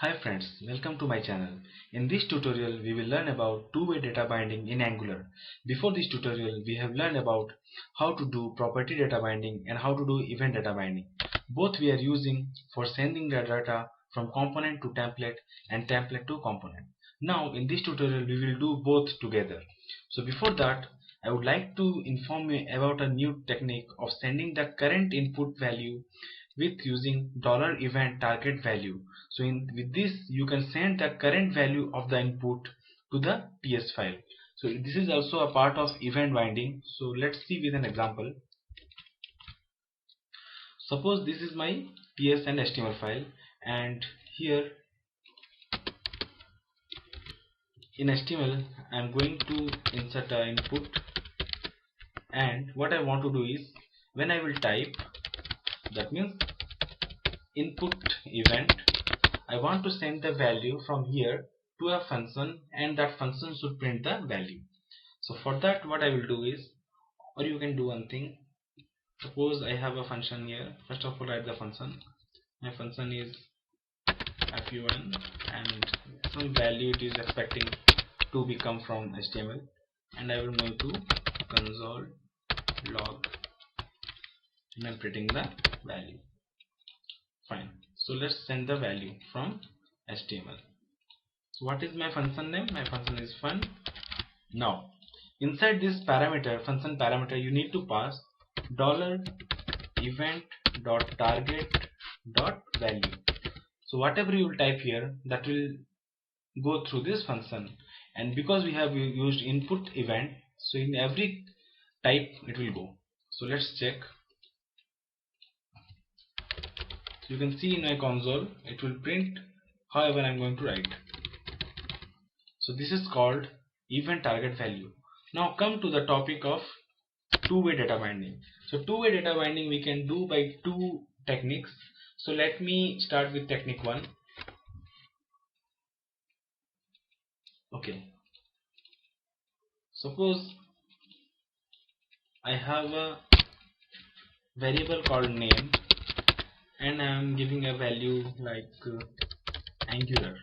Hi friends, welcome to my channel. In this tutorial we will learn about two-way data binding in Angular. Before this tutorial we have learned about how to do property data binding and how to do event data binding. Both we are using for sending the data from component to template and template to component. Now in this tutorial we will do both together. So before that I would like to inform you about a new technique of sending the current input value with using $event target value. So with this you can send the current value of the input to the TS file. So this is also a part of event binding. So let's see with an example. Suppose this is my TS and HTML file, and here in HTML I am going to insert an input, and what I want to do is when I will type, that means input event, I want to send the value from here to a function, and that function should print the value. So for that what I will do is, or you can do one thing. Suppose I have a function here. First of all write the function. My function is fun and some value it is expecting to become from HTML, and I will move to console log and I'm printing the value. Fine. So let's send the value from HTML. So what is my function name? My function is fun. Now inside this parameter, function parameter, you need to pass $event.target.value. So whatever you will type here, that will go through this function, and because we have used input event, so in every type it will go. So let's check. So you can see in my console it will print however I am going to write. So this is called event target value. Now come to the topic of two-way data binding. So two-way data binding we can do by two techniques. So let me start with technique 1. Okay, suppose I have a variable called name and I am giving a value like Angular.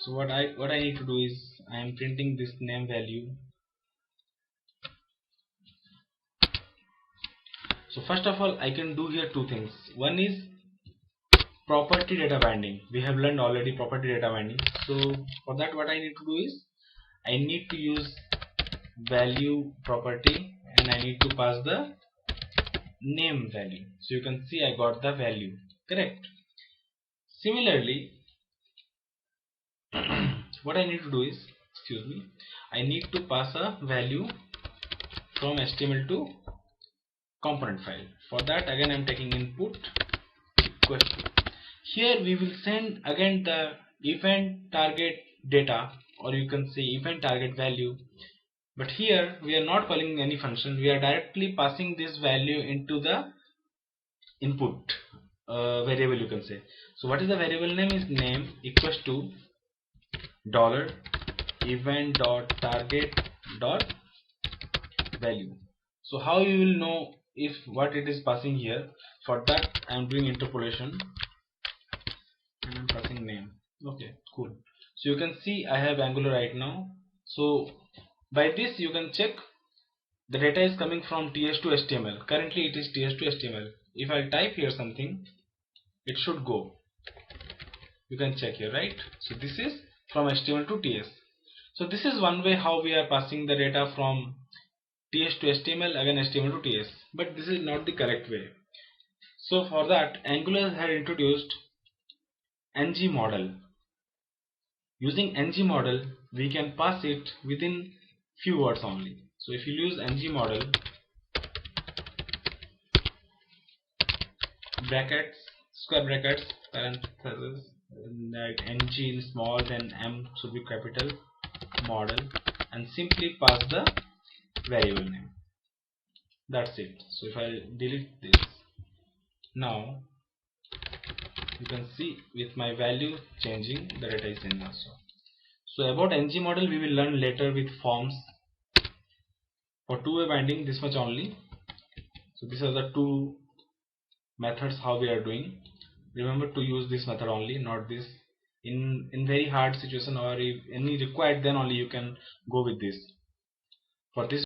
So what I need to do is I am printing this name value. So first of all I can do here two things. One is property data binding. We have learned already property data binding. So for that what I need to do is I need to use value property and I need to pass the name value. So you can see I got the value, correct? Similarly what I need to do is, I need to pass a value from HTML to component file. For that again I am taking input equals to. Here we will send again the event target data, or you can say event target value, but here we are not calling any function, we are directly passing this value into the input variable, you can say. So what is the variable name? Is name equals to dollar event dot target dot value. So how you will know if what it is passing here? For that I am doing interpolation and I'm passing name. Okay, cool. So you can see I have Angular right now. So by this you can check the data is coming from TS to HTML. Currently it is TS to HTML. If I type here something, it should go. You can check here, right? So this is from HTML to TS. So this is one way how we are passing the data from TS to HTML, again HTML to TS. But this is not the correct way. So for that Angular had introduced ng model. Using ng model we can pass it within few words only. So if you use ng model, brackets, square brackets, parentheses, like ng in small, then m should be capital, model, and simply pass the variable name. That's it. So if I delete this, now you can see with my value changing, the data is changing also. So about ng model we will learn later with forms. For two-way binding this much only. So these are the two methods how we are doing. remember to use this method only, not this. In very hard situation or if any required, then only you can go with this. For this